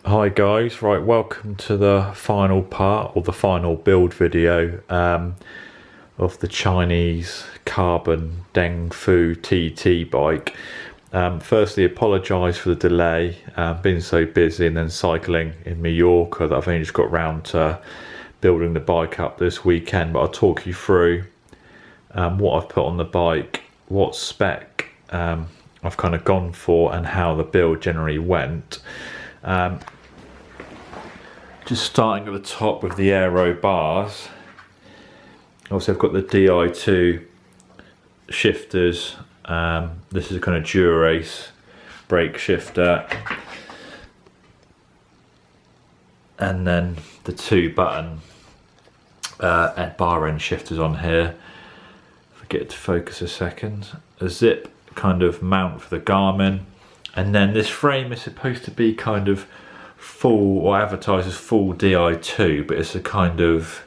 Hi guys, right, welcome to the final part or the final build video of the Chinese carbon Dengfu TT bike. Firstly, apologise for the delay, been so busy and then cycling in Mallorca that I've only just got round to building the bike up this weekend, but I'll talk you through what I've put on the bike, what spec I've kind of gone for and how the build generally went. Just starting at the top with the aero bars. Also I've got the Di2 shifters. This is a kind of Dura-Ace brake shifter. And then the 2-button bar end shifters on here. Forget to focus a second. A zip kind of mount for the Garmin. And then this frame is supposed to be kind of full, or advertised as full Di2, but it's a kind of,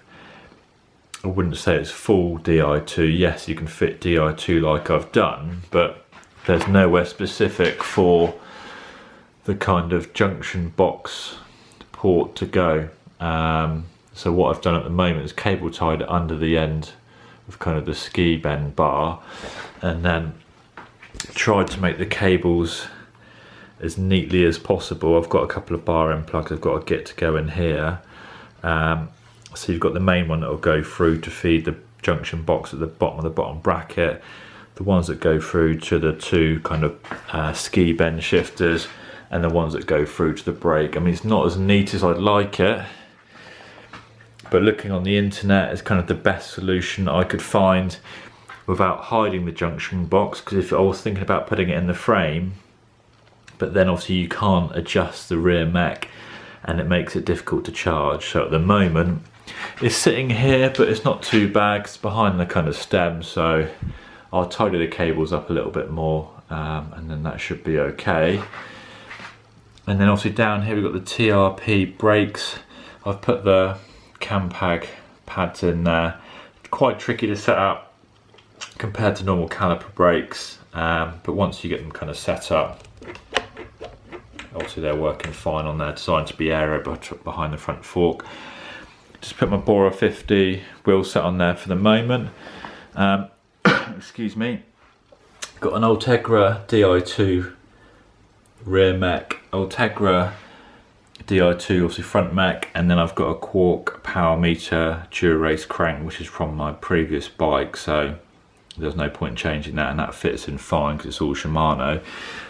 I wouldn't say it's full Di2. Yes, you can fit Di2 like I've done, but there's nowhere specific for the kind of junction box port to go. So what I've done at the moment is cable tied it under the end of kind of the ski bend bar, and then tried to make the cables as neatly as possible. I've got a couple of bar end plugs I've got to get to go in here. So you've got the main one that will go through to feed the junction box at the bottom of the bottom bracket, the ones that go through to the two kind of ski bend shifters, and the ones that go through to the brake. I mean, it's not as neat as I'd like it, but looking on the internet is kind of the best solution I could find without hiding the junction box, because if I was thinking about putting it in the frame, but then obviously you can't adjust the rear mech and it makes it difficult to charge. So at the moment it's sitting here, but it's not too bad, it's behind the kind of stem, so I'll tidy the cables up a little bit more, and then that should be okay. And then obviously down here we've got the TRP brakes. I've put the Campag pads in there. Quite tricky to set up compared to normal caliper brakes, but once you get them kind of set up, obviously they're working fine on there, designed to be aero but behind the front fork. Just put my Bora 50 wheel set on there for the moment. Excuse me. Got an Ultegra Di2 rear mech, Ultegra Di2 obviously front mech, and then I've got a Quark power meter Dura-Ace crank, which is from my previous bike, so there's no point in changing that, and that fits in fine because it's all Shimano.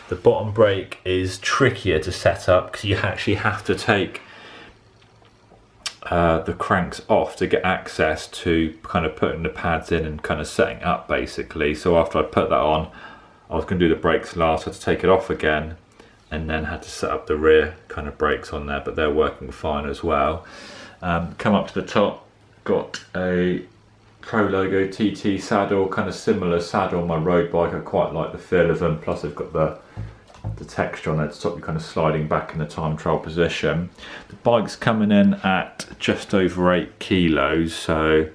The bottom brake is trickier to set up because you actually have to take the cranks off to get access to kind of putting the pads in and kind of setting up basically. So after I put that on, I was going to do the brakes last, I had to take it off again, and then had to set up the rear kind of brakes on there, but they're working fine as well. Come up to the top, got a Pro Logo TT saddle, kind of similar saddle on my road bike. I quite like the feel of them, plus they've got the texture on there to stop you kind of sliding back in the time trial position. The bike's coming in at just over 8 kilos, so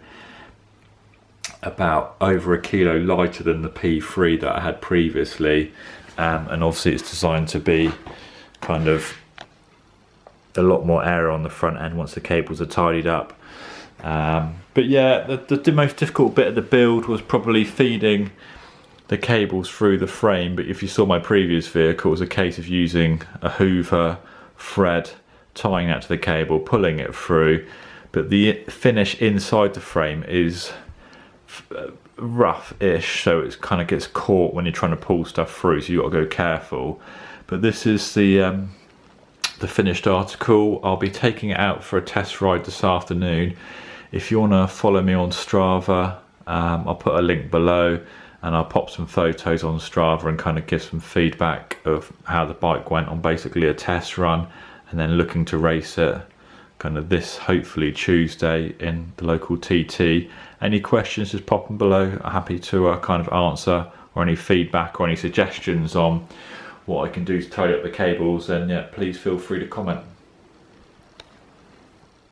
about over a kilo lighter than the P3 that I had previously, and obviously it's designed to be kind of a lot more air on the front end once the cables are tidied up. But yeah, the most difficult bit of the build was probably feeding the cables through the frame. But if you saw my previous vehicle, it was a case of using a Hoover thread, tying that to the cable, pulling it through. But the finish inside the frame is rough-ish, so it kind of gets caught when you're trying to pull stuff through, so you've got to go careful. But this is the finished article. I'll be taking it out for a test ride this afternoon. If you want to follow me on Strava, I'll put a link below, and I'll pop some photos on Strava and kind of give some feedback of how the bike went on basically a test run, and then looking to race it kind of this hopefully Tuesday in the local TT. Any questions, just pop them below. I'm happy to kind of answer, or any feedback or any suggestions on what I can do to tidy up the cables, and yeah, please feel free to comment.